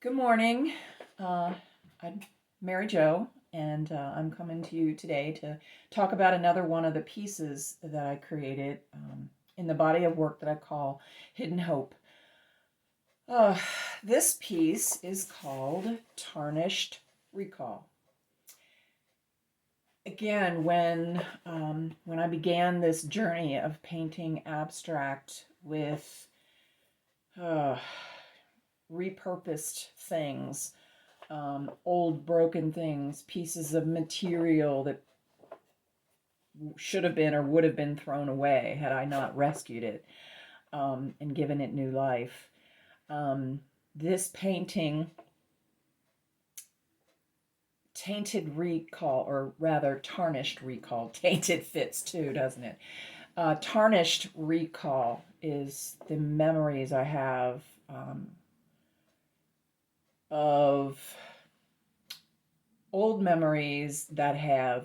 Good morning. I'm Mary Jo, and I'm coming to you today to talk about another one of the pieces that I created in the body of work that I call Hidden Hope. Uh, this piece is called Tarnished Recall. Again, when I began this journey of painting abstract with uh, repurposed things, old broken things, pieces of material that should have been or would have been thrown away had I not rescued it and given it new life. Um, this painting, Tainted Recall, or rather Tarnished Recall, tainted fits too, doesn't it? Tarnished Recall is the memories I have of old memories that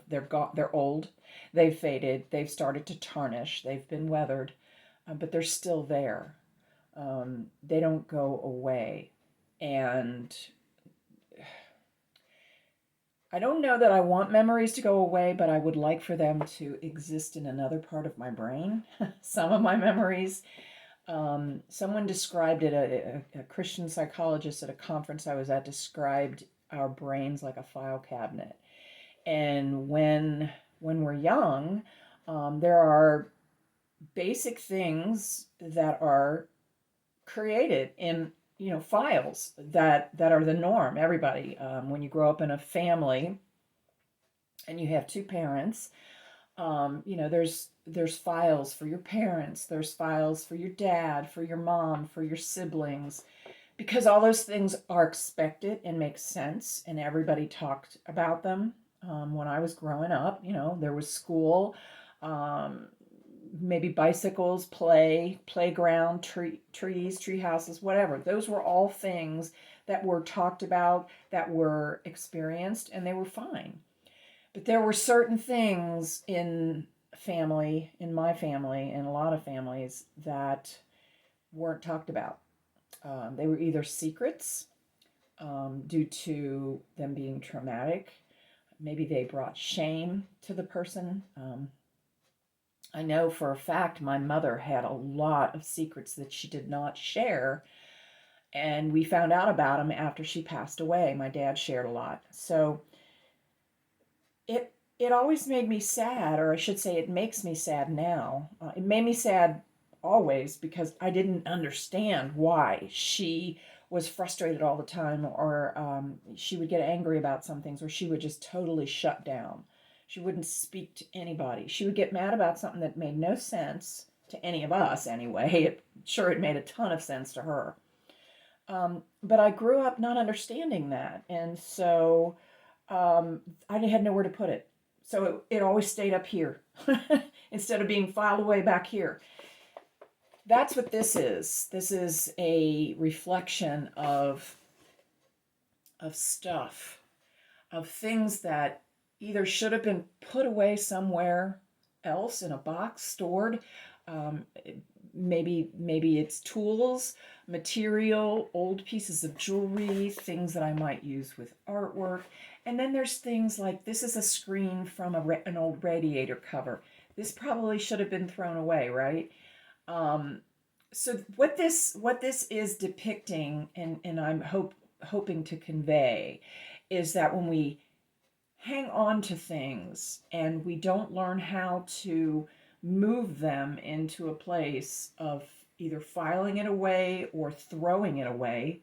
they're old, they've faded, they've started to tarnish, they've been weathered, but they're still there. They don't go away. And I don't know that I want memories to go away, but I would like for them to exist in another part of my brain. Some of my memories. Someone described it, a Christian psychologist at a conference I was at described our brains like a file cabinet. And when we're young, there are basic things that are created in files that are the norm. Everybody, when you grow up in a family and you have two parents, there's files for your parents, there's files for your dad, for your mom, for your siblings, because all those things are expected and make sense, and everybody talked about them. When I was growing up, there was school, um, maybe bicycles, playground, trees, tree houses, whatever. Those were all things that were talked about, that were experienced, and they were fine. But there were certain things in my family, and a lot of families, that weren't talked about. They were either secrets due to them being traumatic. Maybe they brought shame to the person. I know for a fact my mother had a lot of secrets that she did not share, and we found out about them after she passed away. My dad shared a lot. So it always made me sad, or I should say, it makes me sad now. It made me sad always because I didn't understand why she was frustrated all the time, or she would get angry about some things, or she would just totally shut down. She wouldn't speak to anybody. She would get mad about something that made no sense to any of us anyway. It made a ton of sense to her. But I grew up not understanding that. And so I had nowhere to put it. So it always stayed up here instead of being filed away back here. That's what this is. This is a reflection of stuff, of things that either should have been put away somewhere else in a box, stored. Um, maybe it's tools, material, old pieces of jewelry, things that I might use with artwork. And then there's things like, this is a screen from an old radiator cover. This probably should have been thrown away, right? Um, so what this is depicting, and I'm hoping to convey, is that when we hang on to things and we don't learn how to move them into a place of either filing it away or throwing it away,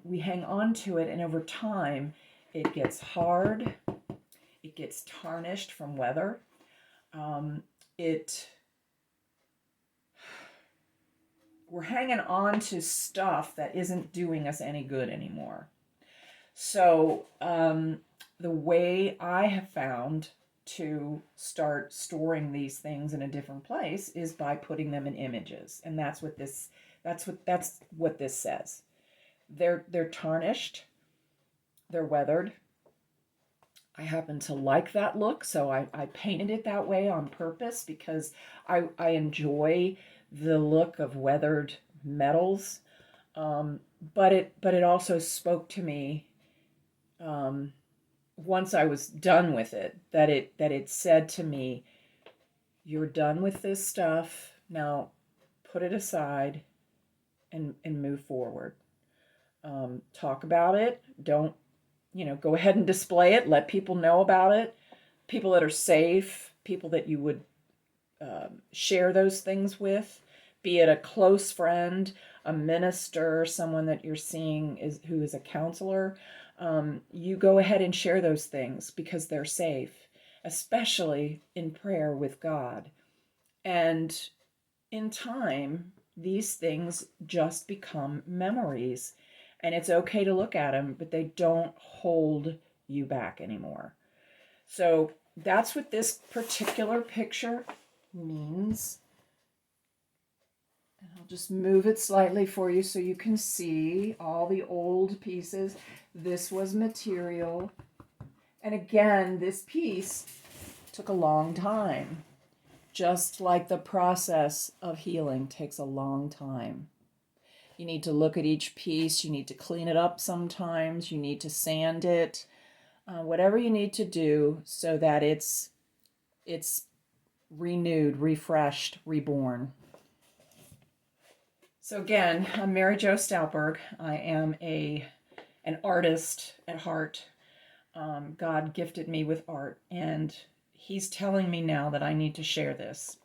we hang on to it, and over time it gets hard, it gets tarnished from weather. It We're hanging on to stuff that isn't doing us any good anymore. So the way I have found to start storing these things in a different place is by putting them in images, and that's what this says. They're tarnished, they're weathered. I happen to like that look, so I painted it that way on purpose because I enjoy the look of weathered metals. But it also spoke to me, once I was done with it, that it said to me, "You're done with this stuff now. Put it aside and move forward. Talk about it. Don't, go ahead and display it. Let people know about it. People that are safe, people that you would share those things with, be it a close friend, a minister, someone that you're seeing who is a counselor. You go ahead and share those things because they're safe, especially in prayer with God. And in time, these things just become memories. And it's okay to look at them, but they don't hold you back anymore. So that's what this particular picture means. And I'll just move it slightly for you so you can see all the old pieces. This was material. And again, this piece took a long time. Just like the process of healing takes a long time. You need to look at each piece. You need to clean it up sometimes. You need to sand it. Whatever you need to do so that it's renewed, refreshed, reborn. So again, I'm Mary Jo Stalberg. I am an artist at heart. God gifted me with art, and He's telling me now that I need to share this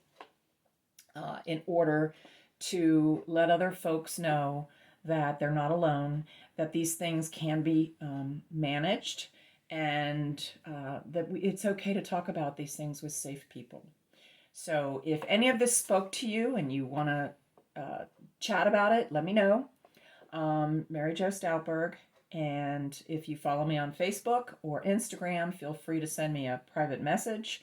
in order to let other folks know that they're not alone, that these things can be managed, and that it's okay to talk about these things with safe people. So if any of this spoke to you and you want to chat about it, let me know. Mary Jo Stalberg. And if you follow me on Facebook or Instagram, feel free to send me a private message.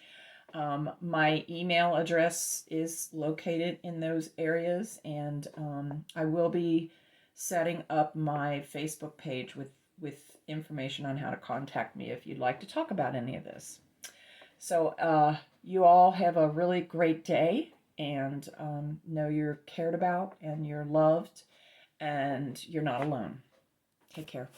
My email address is located in those areas, and I will be setting up my Facebook page with information on how to contact me if you'd like to talk about any of this. So you all have a really great day, and know you're cared about and you're loved and you're not alone. Take care.